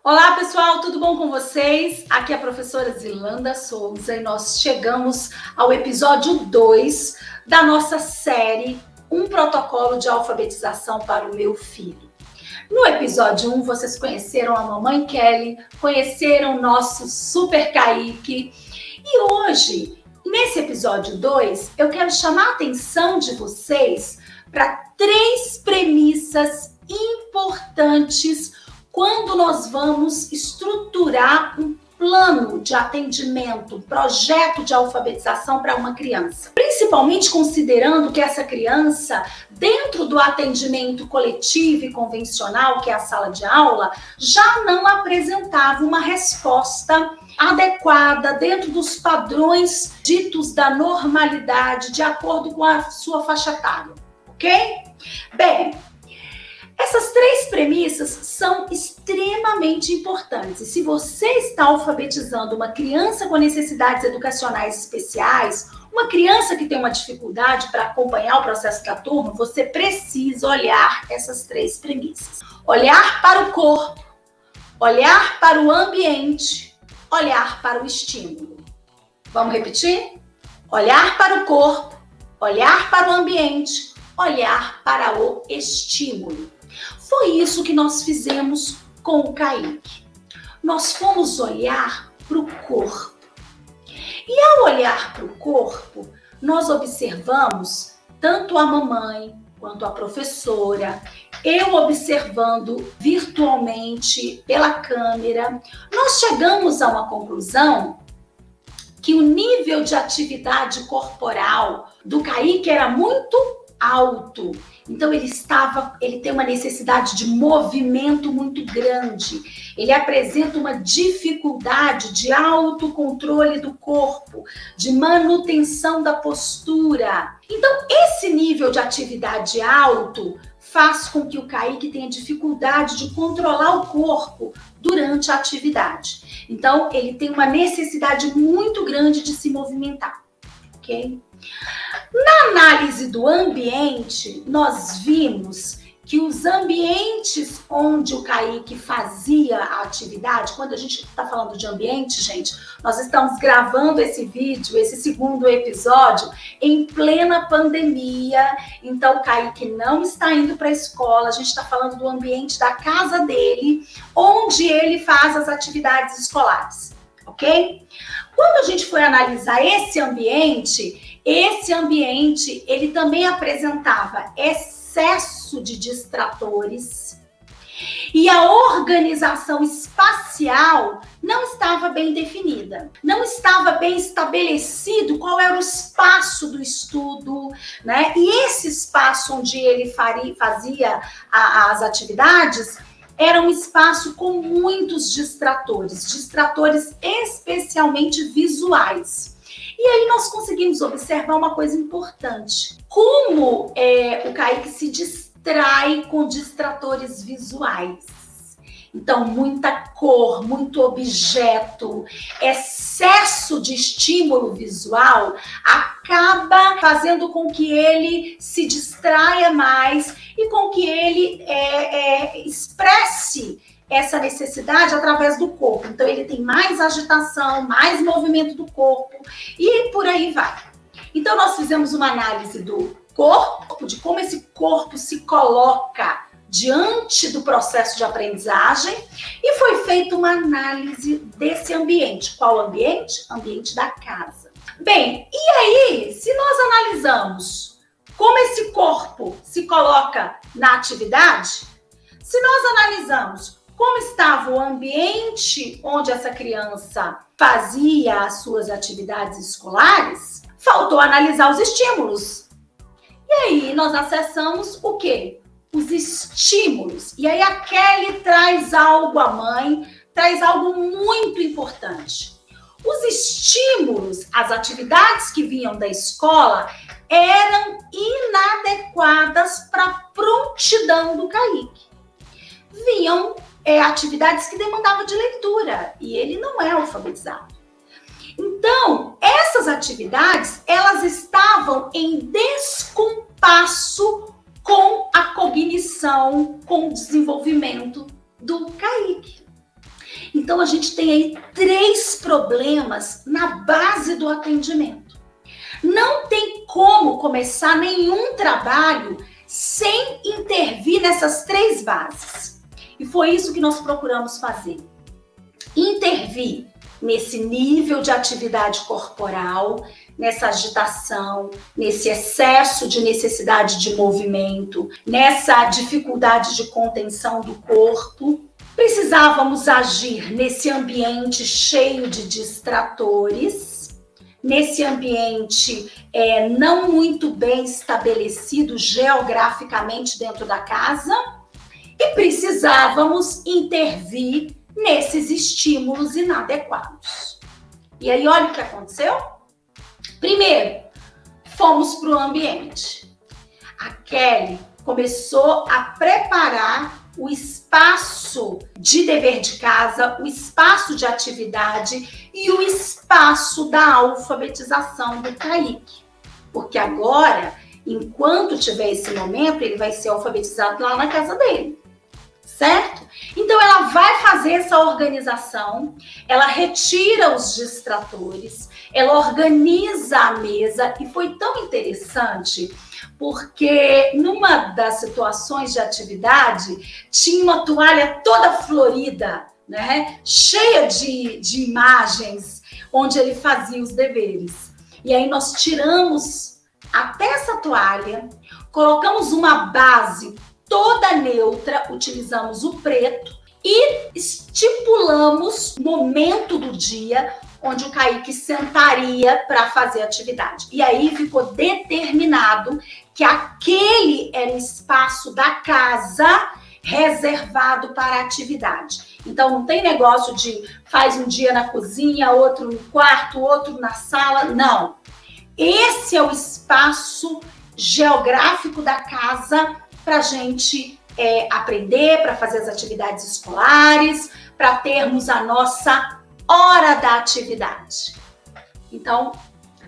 Olá, pessoal, tudo bom com vocês? Aqui é a professora Zilanda Souza e nós chegamos ao episódio 2 da nossa série Um Protocolo de Alfabetização para o Meu Filho. No episódio 1, vocês conheceram a mamãe Kelly, conheceram o nosso Super Kaique e hoje, nesse episódio 2, eu quero chamar a atenção de vocês para 3 premissas importantes quando nós vamos estruturar um plano de atendimento, um projeto de alfabetização para uma criança. Principalmente considerando que essa criança, dentro do atendimento coletivo e convencional, que é a sala de aula, já não apresentava uma resposta adequada dentro dos padrões ditos da normalidade, de acordo com a sua faixa etária, ok? Bem, essas 3 premissas são extremamente importantes. E se você está alfabetizando uma criança com necessidades educacionais especiais, uma criança que tem uma dificuldade para acompanhar o processo da turma, você precisa olhar essas 3 premissas. Olhar para o corpo, olhar para o ambiente, olhar para o estímulo. Vamos repetir? Olhar para o corpo, olhar para o ambiente, olhar para o estímulo. Foi isso que nós fizemos com o Kaique. Nós fomos olhar para o corpo. E ao olhar para o corpo, nós observamos tanto a mamãe quanto a professora, eu observando virtualmente pela câmera. Nós chegamos a uma conclusão que o nível de atividade corporal do Kaique era muito alto. Então ele tem uma necessidade de movimento muito grande. Ele apresenta uma dificuldade de autocontrole do corpo, de manutenção da postura. Então esse nível de atividade alto faz com que o Kaique tenha dificuldade de controlar o corpo durante a atividade. Então ele tem uma necessidade muito grande de se movimentar, ok? Na análise do ambiente, nós vimos que os ambientes onde o Kaique fazia a atividade, quando a gente está falando de ambiente, gente, nós estamos gravando esse vídeo, esse segundo episódio, em plena pandemia, então o Kaique não está indo para a escola, a gente está falando do ambiente da casa dele, onde ele faz as atividades escolares, ok? Quando a gente foi analisar esse ambiente, ele também apresentava excesso de distratores e a organização espacial não estava bem definida. Não estava bem estabelecido qual era o espaço do estudo, né? E esse espaço onde ele fazia as atividades era um espaço com muitos distratores especialmente visuais. E aí nós conseguimos observar uma coisa importante. Como o Kaique se distrai com distratores visuais. Então, muita cor, muito objeto, excesso de estímulo visual acaba fazendo com que ele se distraia mais e com que ele expresse essa necessidade através do corpo. Então, ele tem mais agitação, mais movimento do corpo e por aí vai. Então, nós fizemos uma análise do corpo, de como esse corpo se coloca diante do processo de aprendizagem e foi feita uma análise desse ambiente. Qual ambiente? Ambiente da casa. Bem, e aí, se nós analisamos como esse corpo se coloca na atividade, se nós analisamos como estava o ambiente onde essa criança fazia as suas atividades escolares, faltou analisar os estímulos. E aí nós acessamos o quê? Os estímulos. E aí a Kelly traz algo, a mãe traz algo muito importante. Os estímulos, as atividades que vinham da escola eram inadequadas para a prontidão do Kaique. Vinham atividades que demandavam de leitura e ele não é alfabetizado. Então, essas atividades, elas estavam em descompasso com a cognição, com o desenvolvimento do Kaique. Então, a gente tem aí 3 problemas na base do atendimento. Não tem como começar nenhum trabalho sem intervir nessas 3 bases. E foi isso que nós procuramos fazer. Intervir nesse nível de atividade corporal, nessa agitação, nesse excesso de necessidade de movimento, nessa dificuldade de contenção do corpo. Precisávamos agir nesse ambiente cheio de distratores, nesse ambiente não muito bem estabelecido geograficamente dentro da casa, e precisávamos intervir nesses estímulos inadequados. E aí, olha o que aconteceu. Primeiro, fomos para o ambiente. A Kelly começou a preparar o espaço de dever de casa, o espaço de atividade e o espaço da alfabetização do Kaique. Porque agora, enquanto tiver esse momento, ele vai ser alfabetizado lá na casa dele. Certo? Então, ela vai fazer essa organização, ela retira os distratores, ela organiza a mesa, e foi tão interessante porque numa das situações de atividade tinha uma toalha toda florida, né? Cheia de imagens onde ele fazia os deveres. E aí nós tiramos até essa toalha, colocamos uma base toda neutra, utilizamos o preto e estipulamos o momento do dia onde o Kaique sentaria para fazer a atividade. E aí ficou determinado que aquele era o espaço da casa reservado para a atividade. Então não tem negócio de faz um dia na cozinha, outro no quarto, outro na sala, não. Esse é o espaço geográfico da casa para a gente aprender, para fazer as atividades escolares, para termos a nossa hora da atividade. Então,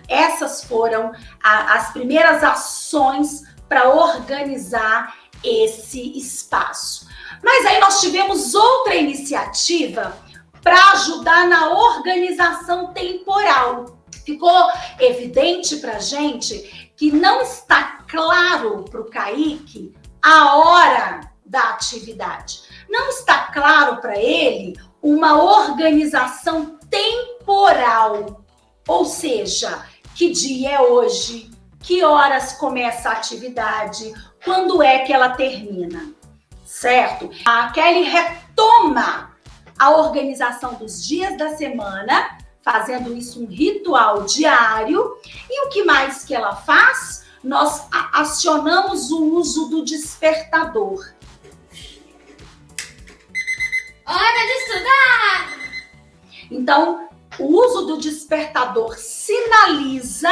essas foram as primeiras ações para organizar esse espaço. Mas aí nós tivemos outra iniciativa para ajudar na organização temporal. Ficou evidente para a gente que não está claro para o Kaique a hora da atividade. Não está claro para ele uma organização temporal, ou seja, que dia é hoje, que horas começa a atividade, quando é que ela termina, certo? A Kelly retoma a organização dos dias da semana, fazendo isso um ritual diário. E o que mais que ela faz? Nós acionamos o uso do despertador. Hora de estudar! Então, o uso do despertador sinaliza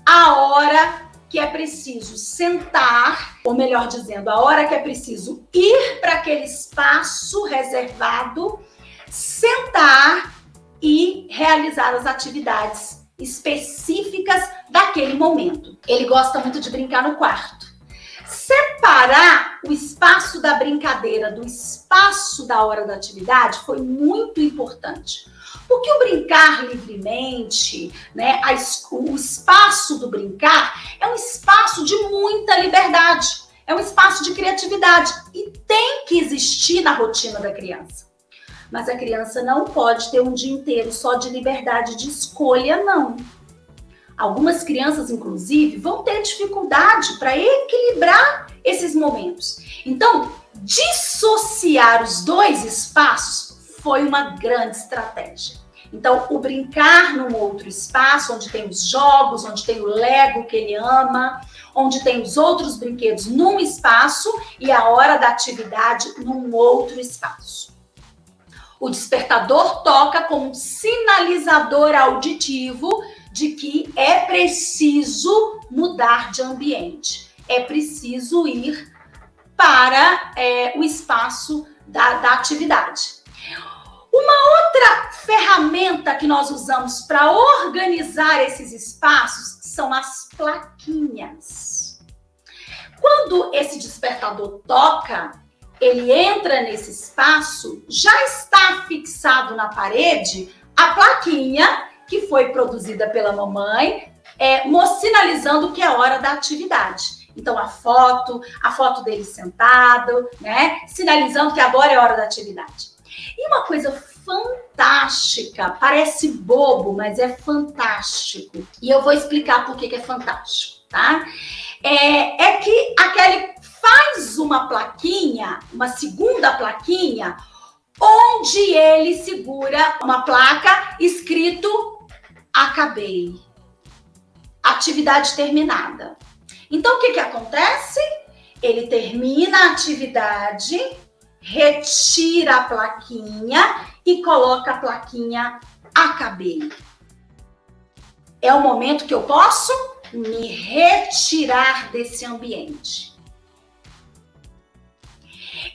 a hora que é preciso sentar, ou melhor dizendo, a hora que é preciso ir para aquele espaço reservado, sentar e realizar as atividades específicas daquele momento. Ele gosta muito de brincar no quarto. Separar o espaço da brincadeira do espaço da hora da atividade foi muito importante. Porque o brincar livremente, né, o espaço do brincar é um espaço de muita liberdade, é um espaço de criatividade e tem que existir na rotina da criança. Mas a criança não pode ter um dia inteiro só de liberdade de escolha, não. Algumas crianças, inclusive, vão ter dificuldade para equilibrar esses momentos. Então, dissociar os 2 espaços foi uma grande estratégia. Então, o brincar num outro espaço, onde tem os jogos, onde tem o Lego que ele ama, onde tem os outros brinquedos num espaço e a hora da atividade num outro espaço. O despertador toca como um sinalizador auditivo de que é preciso mudar de ambiente, é preciso ir para o espaço da atividade. Uma outra ferramenta que nós usamos para organizar esses espaços são as plaquinhas. Quando esse despertador toca, ele entra nesse espaço, já está fixado na parede a plaquinha que foi produzida pela mamãe, sinalizando que é hora da atividade. Então, a foto dele sentado, né? Sinalizando que agora é hora da atividade. E uma coisa fantástica, parece bobo, mas é fantástico. E eu vou explicar por que é fantástico, tá? É que a Kelly faz uma plaquinha, uma segunda plaquinha, onde ele segura uma placa escrito acabei. Atividade terminada. Então, o que acontece? Ele termina a atividade, retira a plaquinha e coloca a plaquinha acabei. É o momento que eu posso me retirar desse ambiente.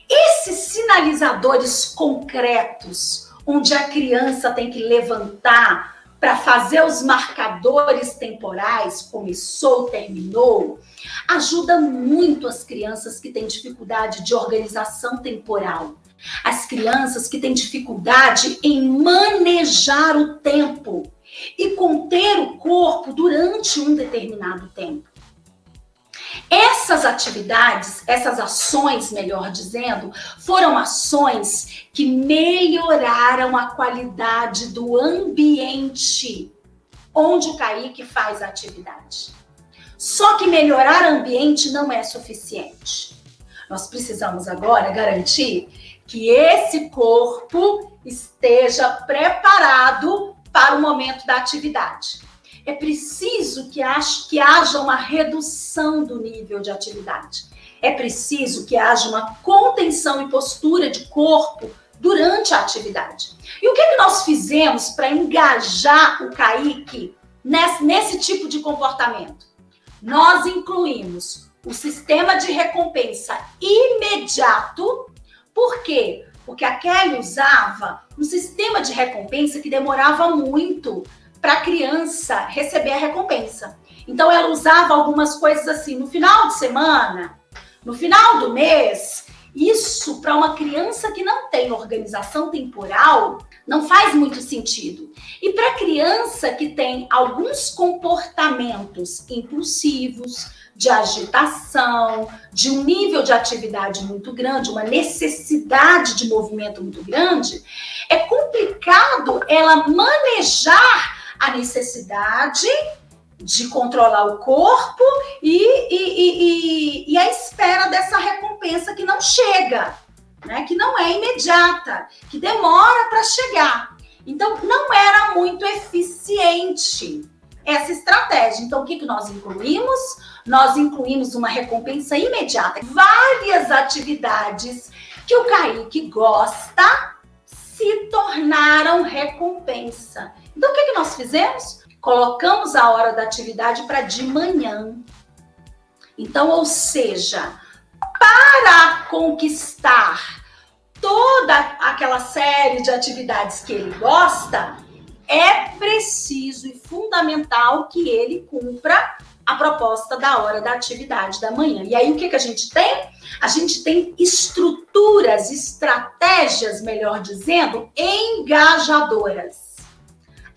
Esses sinalizadores concretos, onde a criança tem que levantar para fazer os marcadores temporais, começou, terminou, ajuda muito as crianças que têm dificuldade de organização temporal. As crianças que têm dificuldade em manejar o tempo e conter o corpo durante um determinado tempo. Essas atividades, essas ações, melhor dizendo, foram ações que melhoraram a qualidade do ambiente onde o Kaique faz a atividade. Só que melhorar o ambiente não é suficiente. Nós precisamos agora garantir que esse corpo esteja preparado para o momento da atividade. É preciso que haja uma redução do nível de atividade. É preciso que haja uma contenção e postura de corpo durante a atividade. E o que nós fizemos para engajar o Kaique nesse tipo de comportamento? Nós incluímos o sistema de recompensa imediato. Por quê? Porque a Kelly usava um sistema de recompensa que demorava muito para a criança receber a recompensa. Então, ela usava algumas coisas assim, no final de semana, no final do mês. Isso, para uma criança que não tem organização temporal, não faz muito sentido. E para a criança que tem alguns comportamentos impulsivos, de agitação, de um nível de atividade muito grande, uma necessidade de movimento muito grande, é complicado ela manejar a necessidade de controlar o corpo e a espera dessa recompensa que não chega, né? Que não é imediata, que demora para chegar. Então, não era muito eficiente essa estratégia. Então, o que nós incluímos? Nós incluímos uma recompensa imediata. Várias atividades que o Kaique gosta se tornaram recompensa. Então, o que nós fizemos? Colocamos a hora da atividade para de manhã. Então, ou seja, para conquistar toda aquela série de atividades que ele gosta, é preciso e fundamental que ele cumpra a proposta da hora da atividade da manhã. E aí, o que a gente tem? A gente tem estruturas, estratégias, melhor dizendo, engajadoras.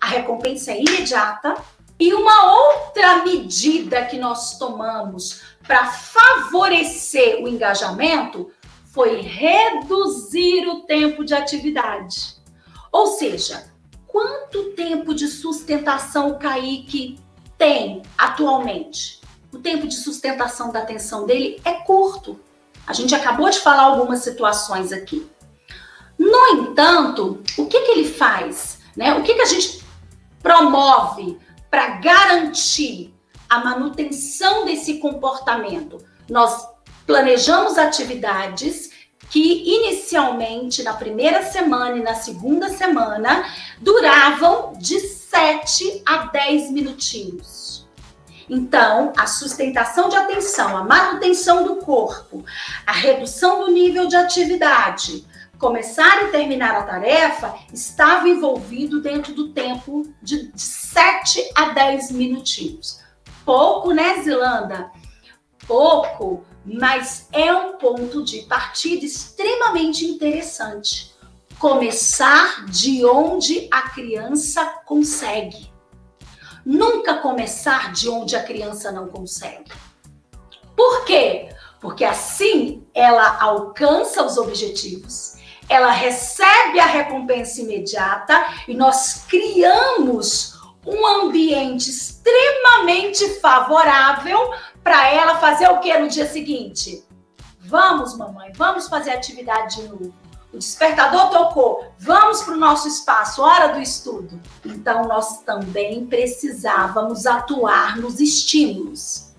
A recompensa é imediata. E uma outra medida que nós tomamos para favorecer o engajamento foi reduzir o tempo de atividade. Ou seja, quanto tempo de sustentação o Kaique tem atualmente? O tempo de sustentação da atenção dele é curto. A gente acabou de falar algumas situações aqui. No entanto, o que ele faz? Né? O que a gente promove para garantir a manutenção desse comportamento? Nós planejamos atividades que inicialmente, na primeira semana e na segunda semana, duravam de 7 a 10 minutinhos. Então, a sustentação de atenção, a manutenção do corpo, a redução do nível de atividade, começar e terminar a tarefa, estava envolvido dentro do tempo de 7 a 10 minutinhos. Pouco, né, Zilanda? Pouco, mas é um ponto de partida extremamente interessante. Começar de onde a criança consegue. Nunca começar de onde a criança não consegue. Por quê? Porque assim ela alcança os objetivos, ela recebe a recompensa imediata e nós criamos um ambiente extremamente favorável para ela fazer o que no dia seguinte? Vamos, mamãe, vamos fazer atividade de novo. O despertador tocou, vamos para o nosso espaço, hora do estudo. Então, nós também precisávamos atuar nos estímulos.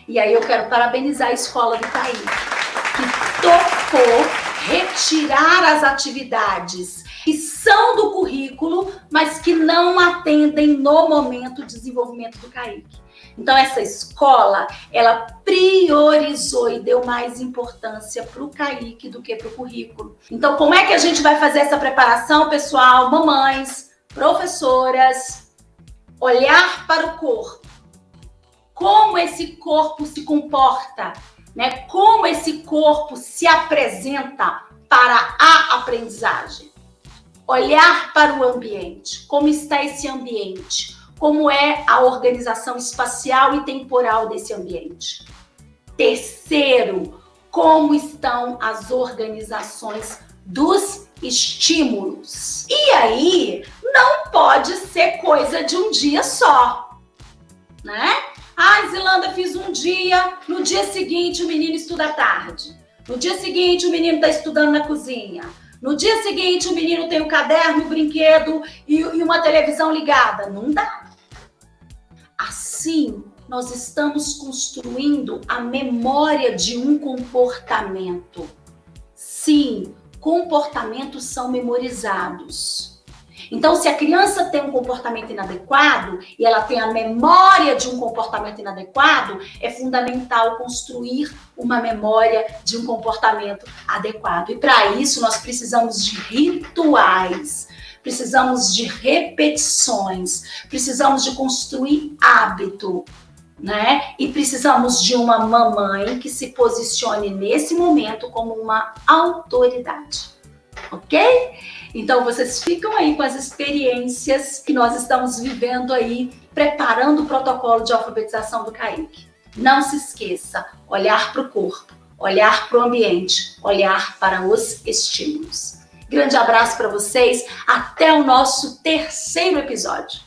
E aí eu quero parabenizar a escola do Kaique, que topou retirar as atividades que são do currículo, mas que não atendem no momento de desenvolvimento do Kaique. Então, essa escola, ela priorizou e deu mais importância para o Kaique do que para o currículo. Então, como é que a gente vai fazer essa preparação, pessoal? Mamães, professoras, olhar para o corpo. Como esse corpo se comporta, né? Como esse corpo se apresenta para a aprendizagem. Olhar para o ambiente. Como está esse ambiente? Como é a organização espacial e temporal desse ambiente. Terceiro, como estão as organizações dos estímulos. E aí, não pode ser coisa de um dia só, né? Ah, Zilanda, fiz um dia, no dia seguinte o menino estuda à tarde. No dia seguinte o menino está estudando na cozinha. No dia seguinte o menino tem o caderno, o brinquedo e uma televisão ligada. Não dá. Assim, nós estamos construindo a memória de um comportamento. Sim, comportamentos são memorizados. Então, se a criança tem um comportamento inadequado e ela tem a memória de um comportamento inadequado, é fundamental construir uma memória de um comportamento adequado. E para isso, nós precisamos de rituais, precisamos de repetições, precisamos de construir hábito, né? E precisamos de uma mamãe que se posicione nesse momento como uma autoridade, ok? Então, vocês ficam aí com as experiências que nós estamos vivendo aí, preparando o protocolo de alfabetização do Kaique. Não se esqueça, olhar para o corpo, olhar para o ambiente, olhar para os estímulos. Grande abraço para vocês, até o nosso terceiro episódio.